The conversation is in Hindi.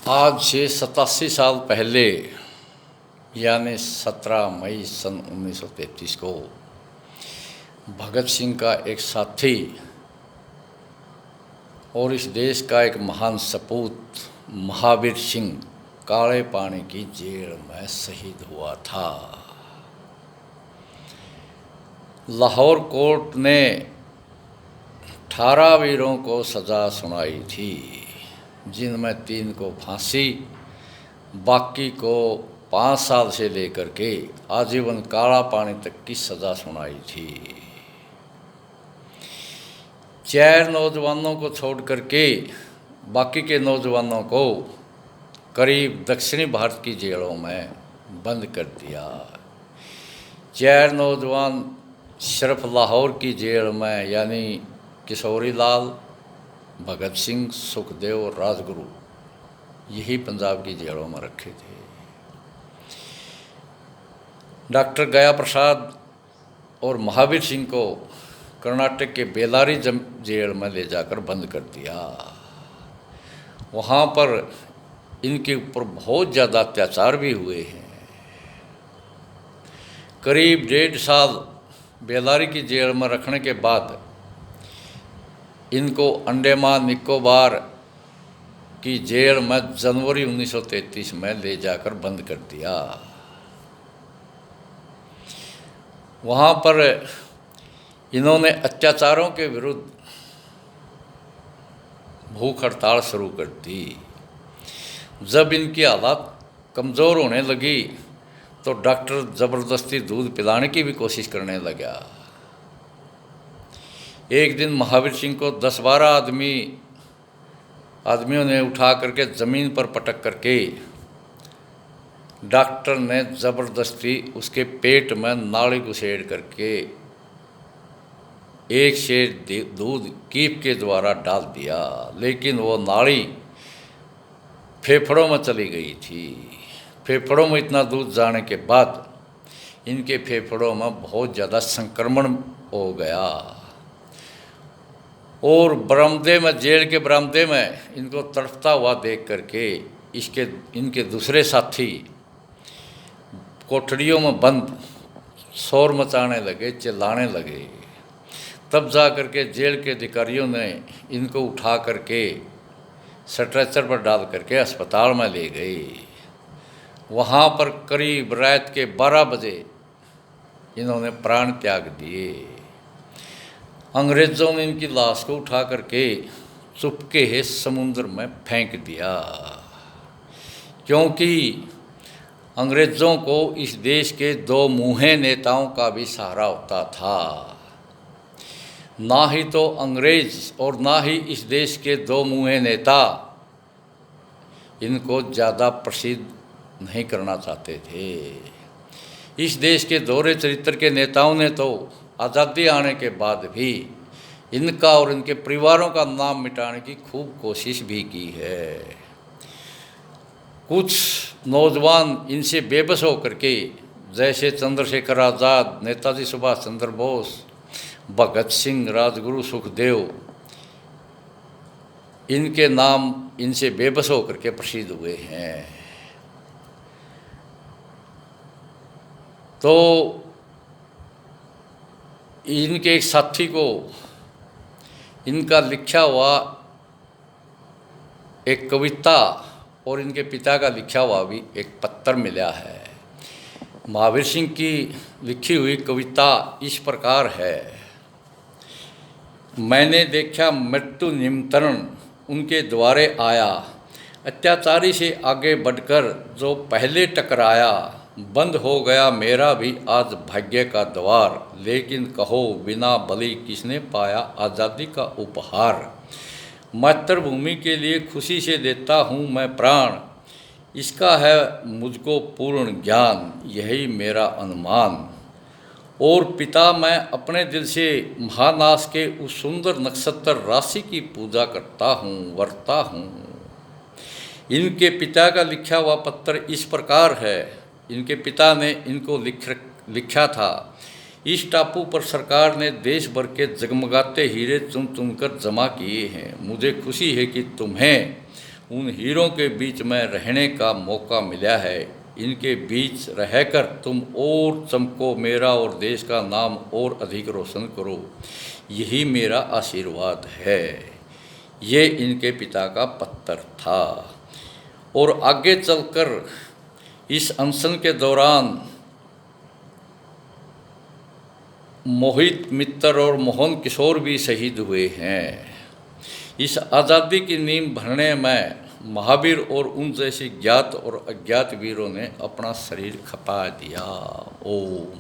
आज से 87 साल पहले यानी 17 मई सन 1933 को भगत सिंह का एक साथी और इस देश का एक महान सपूत महावीर सिंह काले पानी की जेल में शहीद हुआ था। लाहौर कोर्ट ने 18 वीरों को सज़ा सुनाई थी, जिनमें 3 को फांसी, बाकी को 5 साल से लेकर के आजीवन काला पानी तक की सज़ा सुनाई थी। 4 नौजवानों को छोड़ करके बाकी के नौजवानों को करीब दक्षिणी भारत की जेलों में बंद कर दिया। 4 नौजवान सिर्फ लाहौर की जेल में यानी किशोरी लाल, भगत सिंह, सुखदेव और राजगुरु, यही पंजाब की जेलों में रखे थे। डॉक्टर गया प्रसाद और महावीर सिंह को कर्नाटक के बेलारी जेल में ले जाकर बंद कर दिया। वहाँ पर इनके ऊपर बहुत ज़्यादा अत्याचार भी हुए हैं। करीब 1.5 साल बेलारी की जेल में रखने के बाद इनको अंडमान निकोबार की जेल में जनवरी 1933 में ले जाकर बंद कर दिया। वहाँ पर इन्होंने अत्याचारों के विरुद्ध भूख हड़ताल शुरू कर दी। जब इनकी हालत कमज़ोर होने लगी तो डॉक्टर ज़बरदस्ती दूध पिलाने की भी कोशिश करने लगा। एक दिन महावीर सिंह को 10-12 आदमियों ने उठा करके ज़मीन पर पटक करके डॉक्टर ने ज़बरदस्ती उसके पेट में नाली घुसेड़ करके एक शेर दूध कीप के द्वारा डाल दिया, लेकिन वो नाली फेफड़ों में चली गई थी। फेफड़ों में इतना दूध जाने के बाद इनके फेफड़ों में बहुत ज़्यादा संक्रमण हो गया और बरामदे में, जेल के बरामदे में इनको तड़पता हुआ देख करके इनके दूसरे साथी कोठड़ियों में बंद शोर मचाने लगे, चिल्लाने लगे। तब जा करके जेल के अधिकारियों ने इनको उठा करके स्ट्रेचर पर डाल करके अस्पताल में ले गए। वहाँ पर करीब रात के 12 बजे इन्होंने प्राण त्याग दिए। अंग्रेज़ों ने इनकी लाश को उठा करके चुपके से समुद्र में फेंक दिया, क्योंकि अंग्रेज़ों को इस देश के 2 मुँहे नेताओं का भी सहारा होता था। ना ही तो अंग्रेज़ और ना ही इस देश के 2 मुँहे नेता इनको ज़्यादा प्रसिद्ध नहीं करना चाहते थे। इस देश के दोहरे चरित्र के नेताओं ने तो आज़ादी आने के बाद भी इनका और इनके परिवारों का नाम मिटाने की खूब कोशिश भी की है। कुछ नौजवान इनसे बेबस होकर के, जैसे चंद्रशेखर आज़ाद, नेताजी सुभाष चंद्र बोस, भगत सिंह, राजगुरु, सुखदेव, इनके नाम इनसे बेबस होकर के प्रसिद्ध हुए हैं। तो इनके एक साथी को इनका लिखा हुआ एक कविता और इनके पिता का लिखा हुआ भी एक पत्र मिला है। महावीर सिंह की लिखी हुई कविता इस प्रकार है। मैंने देखा मृत्यु निमंत्रण उनके द्वारे आया, अत्याचारी से आगे बढ़कर जो पहले टकराया, बंद हो गया मेरा भी आज भाग्य का द्वार, लेकिन कहो बिना बलि किसने पाया आज़ादी का उपहार। मातृभूमि के लिए खुशी से देता हूँ मैं प्राण, इसका है मुझको पूर्ण ज्ञान, यही मेरा अनुमान। और पिता मैं अपने दिल से महानाश के उस सुंदर नक्षत्र राशि की पूजा करता हूँ, वरता हूँ। इनके पिता का लिखा हुआ पत्र इस प्रकार है। इनके पिता ने इनको लिखा था, इस टापू पर सरकार ने देश भर के जगमगाते हीरे चुन चुन कर जमा किए हैं। मुझे खुशी है कि तुम्हें उन हीरों के बीच में रहने का मौका मिला है। इनके बीच रहकर तुम और चमको, मेरा और देश का नाम और अधिक रोशन करो, यही मेरा आशीर्वाद है। ये इनके पिता का पत्र था। और आगे चलकर इस अनशन के दौरान मोहित मित्तर और मोहन किशोर भी शहीद हुए हैं। इस आज़ादी की नींव भरने में महावीर और उन जैसे ज्ञात और अज्ञात वीरों ने अपना शरीर खपा दिया। ओम।